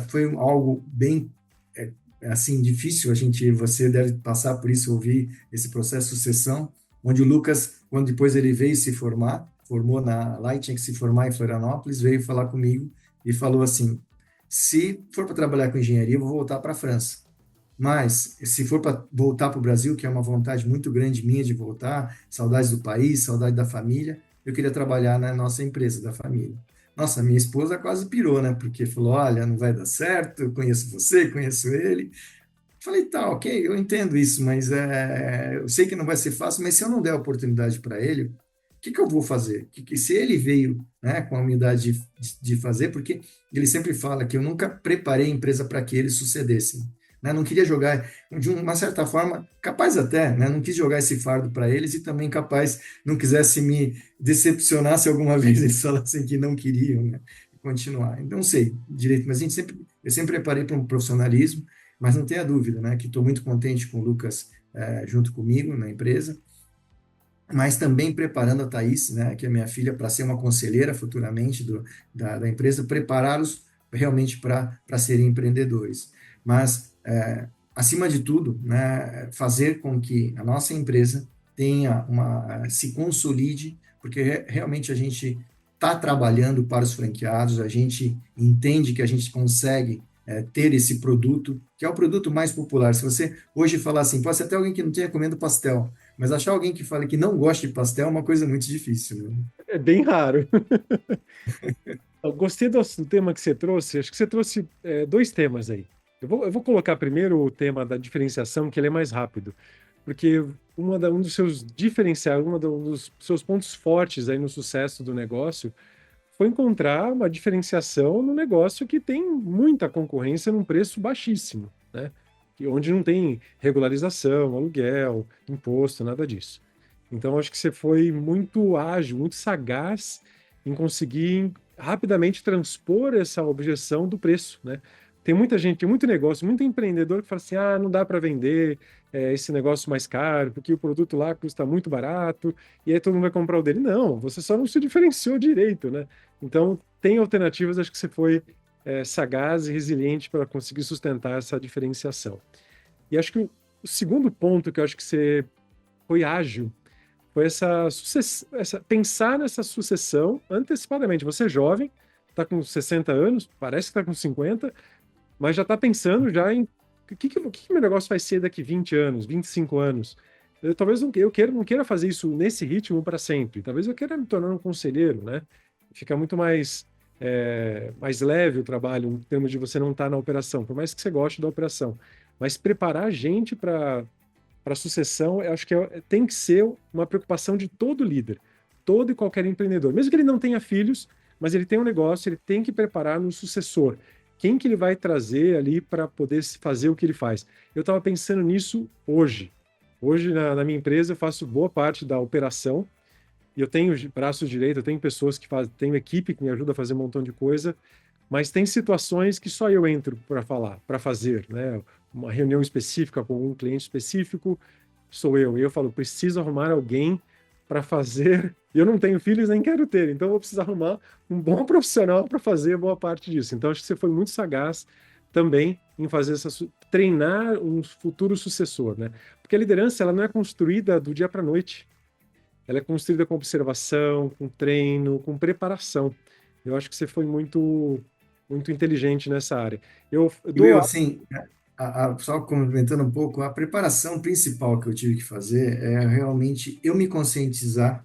foi algo bem assim difícil, você deve passar por isso, ouvir esse processo de sucessão, onde o Lucas, quando depois ele veio se formou lá e tinha que se formar em Florianópolis, veio falar comigo e falou assim, se for para trabalhar com engenharia, eu vou voltar para a França. Mas, se for para voltar para o Brasil, que é uma vontade muito grande minha de voltar, saudades do país, saudade da família, eu queria trabalhar na nossa empresa, da família. Nossa, minha esposa quase pirou, né? Porque falou, olha, não vai dar certo, eu conheço você, conheço ele. Falei, tá, ok, eu entendo isso, mas eu sei que não vai ser fácil, mas se eu não der oportunidade para ele, o que eu vou fazer? Se ele veio, né, com a humildade de fazer, porque ele sempre fala que eu nunca preparei a empresa para que eles sucedessem, né? Não queria jogar, de uma certa forma, capaz até, né? Não quis jogar esse fardo para eles e também capaz não quisesse me decepcionar se alguma vez eles falassem que não queriam, né? Continuar. Então, não sei direito, mas eu sempre preparei para um profissionalismo, mas não tenha dúvida, né? Que estou muito contente com o Lucas junto comigo na empresa, mas também preparando a Thaís, né, que é minha filha, para ser uma conselheira futuramente da empresa, prepará-los realmente para serem empreendedores. Mas, acima de tudo, né, fazer com que a nossa empresa se consolide, porque realmente a gente está trabalhando para os franqueados, a gente entende que a gente consegue ter esse produto, que é o produto mais popular. Se você hoje falar assim, pode ser até alguém que não tenha comendo pastel, mas achar alguém que fale que não gosta de pastel é uma coisa muito difícil, né? É bem raro. Eu gostei do tema que você trouxe. Acho que você trouxe dois temas aí. Eu vou colocar primeiro o tema da diferenciação, que ele é mais rápido. Porque um dos seus diferenciais, um dos seus pontos fortes aí no sucesso do negócio foi encontrar uma diferenciação no negócio que tem muita concorrência num preço baixíssimo, né? Onde não tem regularização, aluguel, imposto, nada disso. Então, acho que você foi muito ágil, muito sagaz em conseguir rapidamente transpor essa objeção do preço, né? Tem muita gente, tem muito negócio, muito empreendedor que fala assim: ah, não dá para vender esse negócio mais caro, porque o produto lá custa muito barato, e aí todo mundo vai comprar o dele. Não, você só não se diferenciou direito, né? Então, tem alternativas, acho que você foi sagaz e resiliente para conseguir sustentar essa diferenciação. E acho que o segundo ponto que eu acho que você foi ágil foi pensar nessa sucessão antecipadamente. Você é jovem, está com 60 anos, parece que está com 50, mas já está pensando já em o que meu negócio vai ser daqui 20 anos, 25 anos. Talvez não queira fazer isso nesse ritmo para sempre. Talvez eu queira me tornar um conselheiro, né? Fica muito mais leve o trabalho em termos de você não estar na operação, por mais que você goste da operação. Mas preparar a gente para a sucessão, eu acho que tem que ser uma preocupação de todo líder, todo e qualquer empreendedor. Mesmo que ele não tenha filhos, mas ele tem um negócio, ele tem que preparar no sucessor. Quem que ele vai trazer ali para poder fazer o que ele faz? Eu estava pensando nisso hoje. Hoje, na minha empresa, eu faço boa parte da operação e eu tenho braço direito, eu tenho pessoas que fazem, tenho equipe que me ajuda a fazer um montão de coisa, mas tem situações que só eu entro para falar, para fazer, né? Uma reunião específica com um cliente específico, sou eu. E eu falo, preciso arrumar alguém para fazer. Eu não tenho filhos nem quero ter, então eu vou precisar arrumar um bom profissional para fazer boa parte disso. Então acho que você foi muito sagaz também em fazer treinar um futuro sucessor, né? Porque a liderança ela não é construída do dia para a noite. Ela é construída com observação, com treino, com preparação. Eu acho que você foi muito inteligente nessa área. Eu E, dou meu, assim, só complementando um pouco, a preparação principal que eu tive que fazer é realmente eu me conscientizar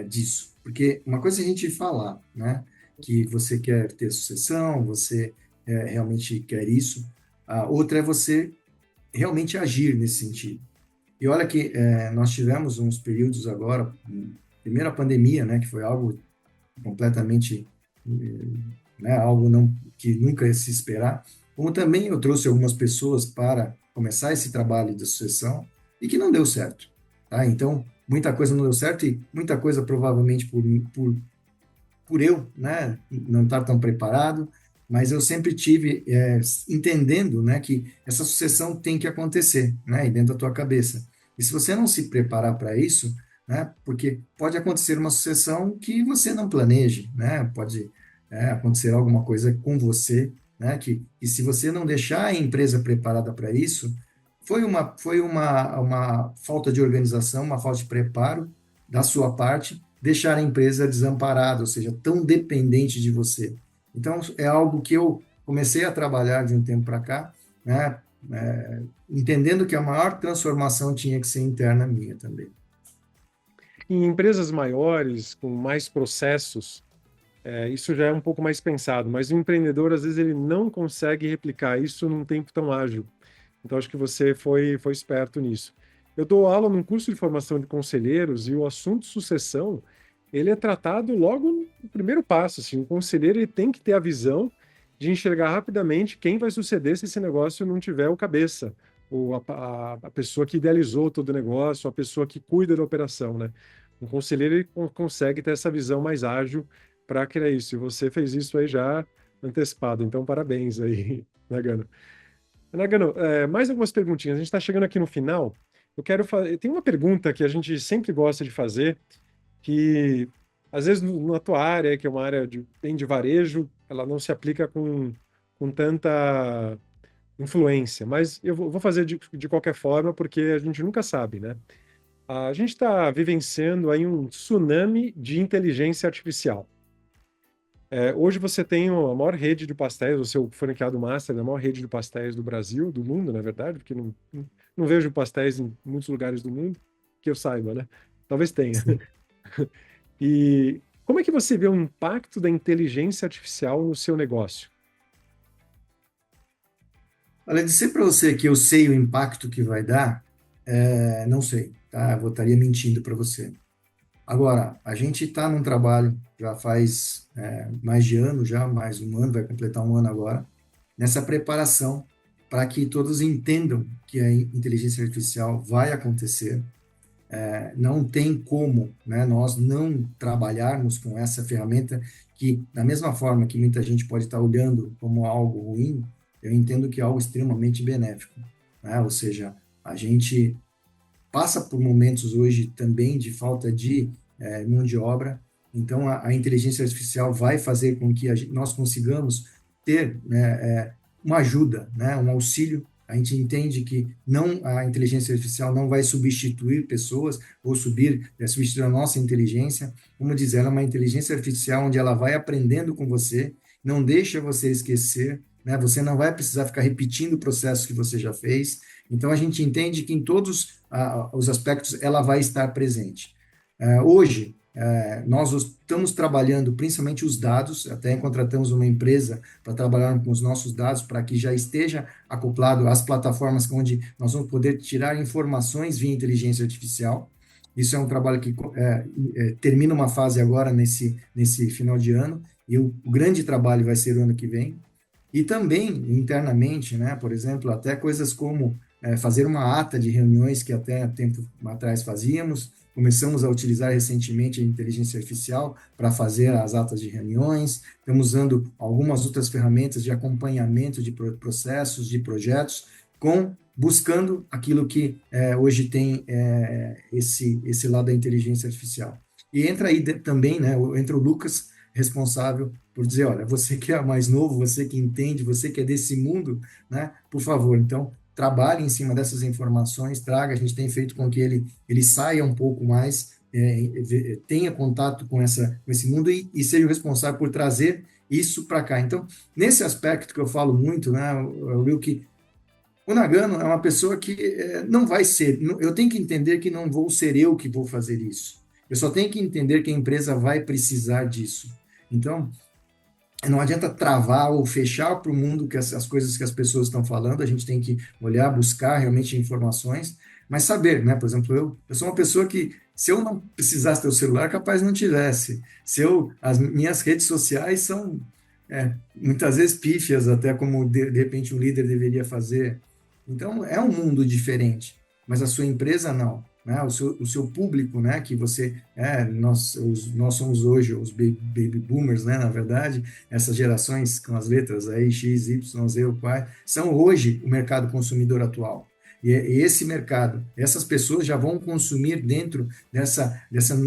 disso. Porque uma coisa é a gente falar, né? Que você quer ter sucessão, você realmente quer isso. A outra é você realmente agir nesse sentido. E olha que nós tivemos uns períodos agora, primeiro a pandemia, né? Que foi algo completamente, né, algo não, que nunca ia se esperar, como também eu trouxe algumas pessoas para começar esse trabalho de sucessão e que não deu certo, tá? Então, muita coisa não deu certo e muita coisa provavelmente por eu, né, não estar tão preparado, mas eu sempre tive entendendo, né, que essa sucessão tem que acontecer, né, e dentro da tua cabeça. E se você não se preparar para isso, né, porque pode acontecer uma sucessão que você não planeje, né, pode acontecer alguma coisa com você, né, que se você não deixar a empresa preparada para isso, foi uma falta de organização, uma falta de preparo da sua parte, deixar a empresa desamparada, ou seja, tão dependente de você. Então, é algo que eu comecei a trabalhar de um tempo para cá, né, entendendo que a maior transformação tinha que ser interna minha também. Em empresas maiores, com mais processos, isso já é um pouco mais pensado, mas o empreendedor, às vezes, ele não consegue replicar isso num tempo tão ágil. Então, acho que você foi esperto nisso. Eu dou aula num curso de formação de conselheiros e o assunto sucessão, ele é tratado logo no primeiro passo. Assim, o conselheiro ele tem que ter a visão de enxergar rapidamente quem vai suceder se esse negócio não tiver o cabeça, ou a pessoa que idealizou todo o negócio, a pessoa que cuida da operação, né? Um conselheiro ele consegue ter essa visão mais ágil para criar isso. E você fez isso aí já antecipado, então parabéns aí, Nagano. Nagano, mais algumas perguntinhas. A gente está chegando aqui no final. Eu quero fazer. Tem uma pergunta que a gente sempre gosta de fazer, que às vezes na tua área, que é uma área bem de varejo, ela não se aplica com tanta influência, mas eu vou fazer de qualquer forma, porque a gente nunca sabe, né? A gente está vivenciando aí um tsunami de inteligência artificial. Hoje você tem a maior rede de pastéis, o seu franqueado master da maior rede de pastéis do Brasil, do mundo, na verdade, porque não vejo pastéis em muitos lugares do mundo, que eu saiba, né? Talvez tenha. E como é que você vê o impacto da inteligência artificial no seu negócio? Olha, dizer para você que eu sei o impacto que vai dar, não sei, tá? Eu estaria mentindo para você. Agora, a gente está num trabalho já faz mais de ano, já mais um ano, vai completar um ano agora, nessa preparação para que todos entendam que a inteligência artificial vai acontecer. Não tem como, né, nós não trabalharmos com essa ferramenta que, da mesma forma que muita gente pode estar olhando como algo ruim, eu entendo que é algo extremamente benéfico, né? Ou seja, a gente passa por momentos hoje também de falta de mão de obra, então a inteligência artificial vai fazer com que nós consigamos ter, né, uma ajuda, né, um auxílio. A gente entende que a inteligência artificial não vai substituir pessoas ou substituir a nossa inteligência. Como dizer, ela é uma inteligência artificial onde ela vai aprendendo com você, não deixa você esquecer, né? Você não vai precisar ficar repetindo o processo que você já fez. Então, a gente entende que em todos os aspectos ela vai estar presente. Hoje, nós estamos trabalhando principalmente os dados, até contratamos uma empresa para trabalhar com os nossos dados, para que já esteja acoplado às plataformas onde nós vamos poder tirar informações via inteligência artificial. Isso é um trabalho que termina uma fase agora nesse final de ano, e o grande trabalho vai ser o ano que vem. E também, internamente, né, por exemplo, até coisas como fazer uma ata de reuniões que até tempo atrás fazíamos. Começamos a utilizar recentemente a inteligência artificial para fazer as atas de reuniões. Estamos usando algumas outras ferramentas de acompanhamento de processos, de projetos, buscando aquilo que hoje tem esse lado da inteligência artificial. E entra aí também, né, entra o Lucas, responsável por dizer, olha, você que é mais novo, você que entende, você que é desse mundo, né, por favor, então, trabalhe em cima dessas informações, traga, a gente tem feito com que ele saia um pouco mais, tenha contato com esse mundo e seja o responsável por trazer isso para cá. Então, nesse aspecto que eu falo muito, né, Will, que o Nagano é uma pessoa que não vai ser, eu tenho que entender que não vou ser eu que vou fazer isso. Eu só tenho que entender que a empresa vai precisar disso. Então, não adianta travar ou fechar para o mundo que as coisas que as pessoas estão falando, a gente tem que olhar, buscar realmente informações, mas saber, né? Por exemplo, eu sou uma pessoa que, se eu não precisasse ter o celular, capaz não tivesse. As minhas redes sociais são muitas vezes pífias, até como de repente um líder deveria fazer. Então, é um mundo diferente, mas a sua empresa não. Né, o seu público, né, que você nós somos hoje os baby boomers, né, na verdade, essas gerações com as letras aí, X, Y, Z, o Y, são hoje o mercado consumidor atual. E esse mercado, essas pessoas já vão consumir dentro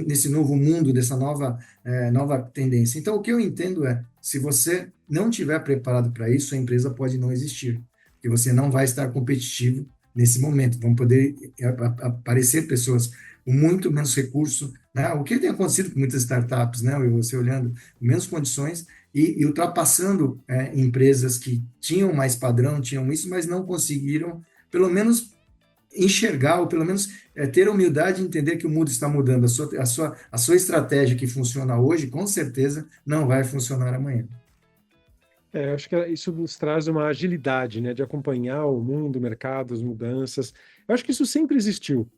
desse novo mundo, dessa nova tendência. Então, o que eu entendo se você não estiver preparado para isso, a empresa pode não existir, porque você não vai estar competitivo nesse momento. Vão poder aparecer pessoas com muito menos recurso, né? O que tem acontecido com muitas startups, né? Você olhando, menos condições e ultrapassando empresas que tinham mais padrão, tinham isso, mas não conseguiram, pelo menos, enxergar, ou pelo menos ter a humildade de entender que o mundo está mudando. A sua estratégia que funciona hoje, com certeza, não vai funcionar amanhã. Acho que isso nos traz uma agilidade, né, de acompanhar o mundo, o mercado, as mudanças. Eu acho que isso sempre existiu,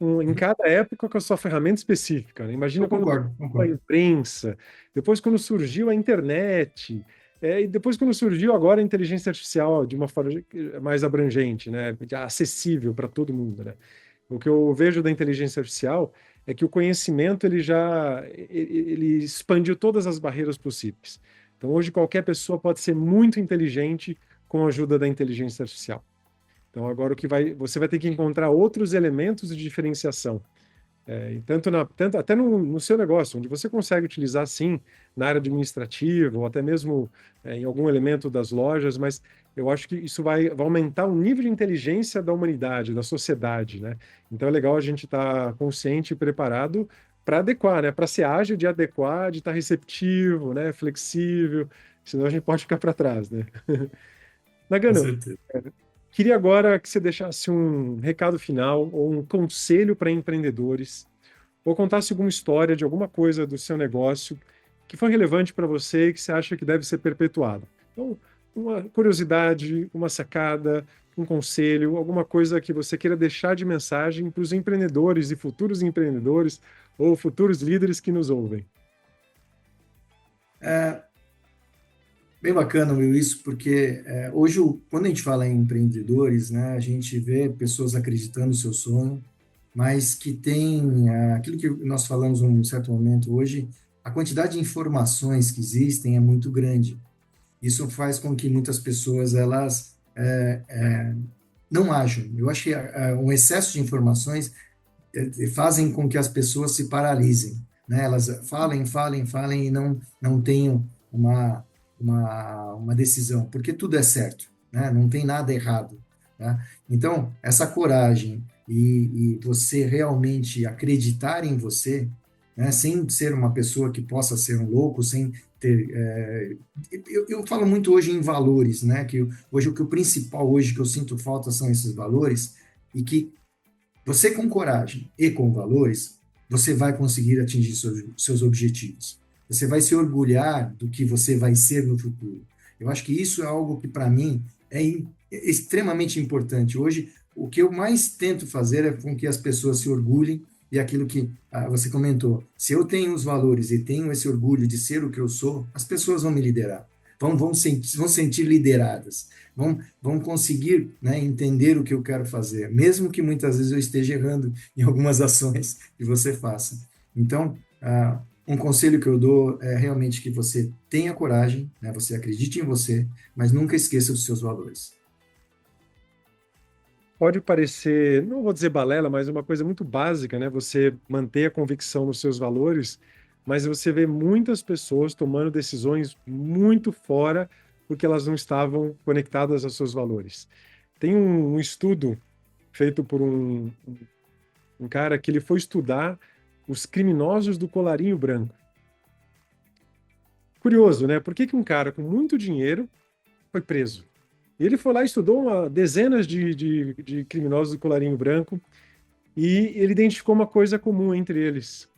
em cada época com a sua ferramenta específica, né? Imagina Eu quando concordo. a imprensa, depois quando surgiu a internet, E depois, quando surgiu agora a inteligência artificial de uma forma mais abrangente, né, acessível para todo mundo, né? O que eu vejo da inteligência artificial é que o conhecimento ele expandiu todas as barreiras possíveis. Então, hoje qualquer pessoa pode ser muito inteligente com a ajuda da inteligência artificial. Então, agora você vai ter que encontrar outros elementos de diferenciação. E tanto até no seu negócio, onde você consegue utilizar sim na área administrativa ou até mesmo em algum elemento das lojas, mas eu acho que isso vai aumentar o nível de inteligência da humanidade, da sociedade, né? Então é legal a gente estar consciente e preparado para adequar, né? Para ser ágil de adequar, de estar receptivo, né? Flexível, senão a gente pode ficar para trás, né? Com Nagano, certeza. queria agora que você deixasse um recado final ou um conselho para empreendedores, ou contasse alguma história de alguma coisa do seu negócio que foi relevante para você e que você acha que deve ser perpetuado. Então, uma curiosidade, uma sacada, um conselho, alguma coisa que você queira deixar de mensagem para os empreendedores e futuros empreendedores ou futuros líderes que nos ouvem. É, bem bacana, Will, isso, porque hoje, quando a gente fala em empreendedores, né, a gente vê pessoas acreditando no seu sonho, mas que tem aquilo que nós falamos em um certo momento hoje, a quantidade de informações que existem é muito grande. Isso faz com que muitas pessoas elas não ajam. Eu acho que um excesso de informações fazem com que as pessoas se paralisem, né? Elas falem e não tenham uma decisão, porque tudo é certo, né? Não tem nada errado, né? Então, essa coragem e você realmente acreditar em você, né? Sem ser uma pessoa que possa ser um louco, sem ter... eu falo muito hoje em valores, né? Que hoje o principal hoje que eu sinto falta são esses valores e que você com coragem e com valores, você vai conseguir atingir seus objetivos. Você vai se orgulhar do que você vai ser no futuro. Eu acho que isso é algo que, para mim, é extremamente importante. Hoje, o que eu mais tento fazer é com que as pessoas se orgulhem e aquilo que você comentou. Se eu tenho os valores e tenho esse orgulho de ser o que eu sou, as pessoas vão me liderar. Vão sentir lideradas, vão conseguir, né, entender o que eu quero fazer, mesmo que muitas vezes eu esteja errando em algumas ações que você faça. Então, um conselho que eu dou é realmente que você tenha coragem, né, você acredite em você, mas nunca esqueça os seus valores. Pode parecer, não vou dizer balela, mas uma coisa muito básica, né? Você manter a convicção nos seus valores, mas você vê muitas pessoas tomando decisões muito fora porque elas não estavam conectadas aos seus valores. Tem um estudo feito por um cara que ele foi estudar os criminosos do colarinho branco. Curioso, né? Por que que um cara com muito dinheiro foi preso? E ele foi lá e estudou dezenas de criminosos do colarinho branco e ele identificou uma coisa comum entre eles.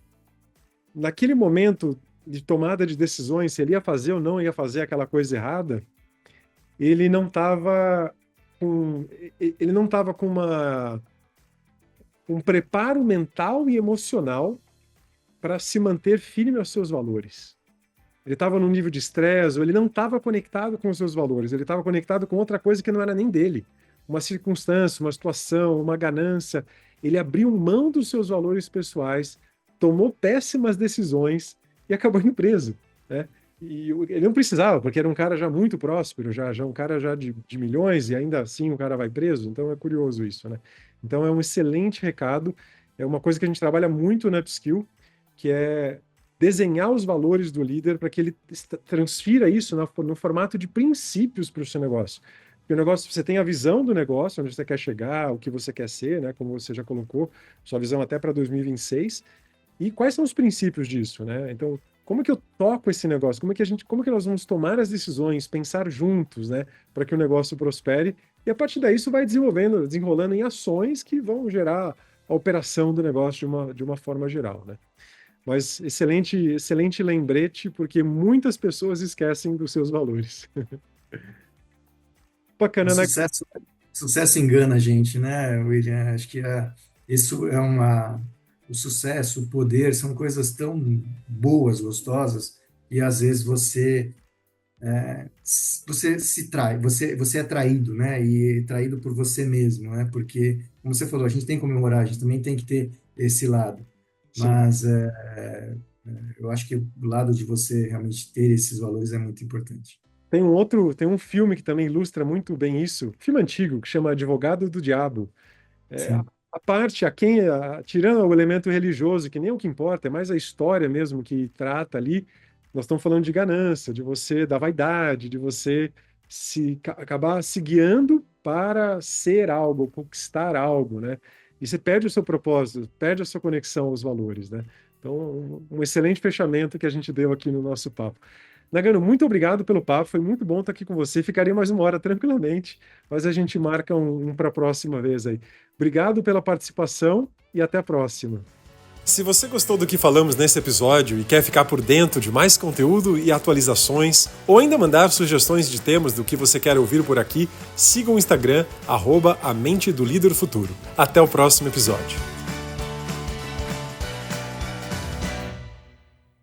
Naquele momento de tomada de decisões, se ele ia fazer ou não ia fazer aquela coisa errada, ele não estava com, ele não estava com um preparo mental e emocional para se manter firme aos seus valores. Ele estava num nível de estresse, ou ele não estava conectado com os seus valores, ele estava conectado com outra coisa que não era nem dele. Uma circunstância, uma situação, uma ganância. Ele abriu mão dos seus valores pessoais, tomou péssimas decisões e acabou indo preso, né? E ele não precisava, porque era um cara já muito próspero, já um cara já de milhões, e ainda assim o cara vai preso. Então é curioso isso, né? Então é um excelente recado, é uma coisa que a gente trabalha muito na Upskill, que é desenhar os valores do líder para que ele transfira isso no formato de princípios para o seu negócio. Porque o negócio, você tem a visão do negócio, onde você quer chegar, o que você quer ser, né? Como você já colocou, sua visão até para 2026. E quais são os princípios disso, né? Então, como é que eu toco esse negócio? Como é que nós vamos tomar as decisões, pensar juntos, né? Para que o negócio prospere. E a partir daí isso vai desenrolando em ações que vão gerar a operação do negócio de uma forma geral, né? Mas excelente, excelente lembrete, porque muitas pessoas esquecem dos seus valores. O Bacana, né? sucesso engana a gente, né, William? Acho que isso é o sucesso, o poder, são coisas tão boas, gostosas, e às vezes você você se trai, você é traído, né? E traído por você mesmo, né? Porque, como você falou, a gente tem que comemorar, a gente também tem que ter esse lado. Sim. Mas eu acho que o lado de você realmente ter esses valores é muito importante. Tem um filme que também ilustra muito bem isso, filme antigo, que chama Advogado do Diabo. É, Sim, a parte, tirando o elemento religioso, que nem o que importa, é mais a história mesmo que trata ali. Nós estamos falando de ganância, de você, da vaidade, de você acabar se guiando para ser algo, conquistar algo, né? E você perde o seu propósito, perde a sua conexão aos valores, né? Então, um excelente fechamento que a gente deu aqui no nosso papo. Nagano, muito obrigado pelo papo, foi muito bom estar aqui com você. Ficaria mais uma hora tranquilamente, mas a gente marca um para a próxima vez aí. Obrigado pela participação e até a próxima. Se você gostou do que falamos nesse episódio e quer ficar por dentro de mais conteúdo e atualizações, ou ainda mandar sugestões de temas do que você quer ouvir por aqui, siga o Instagram, @a mente do líder futuro. Até o próximo episódio.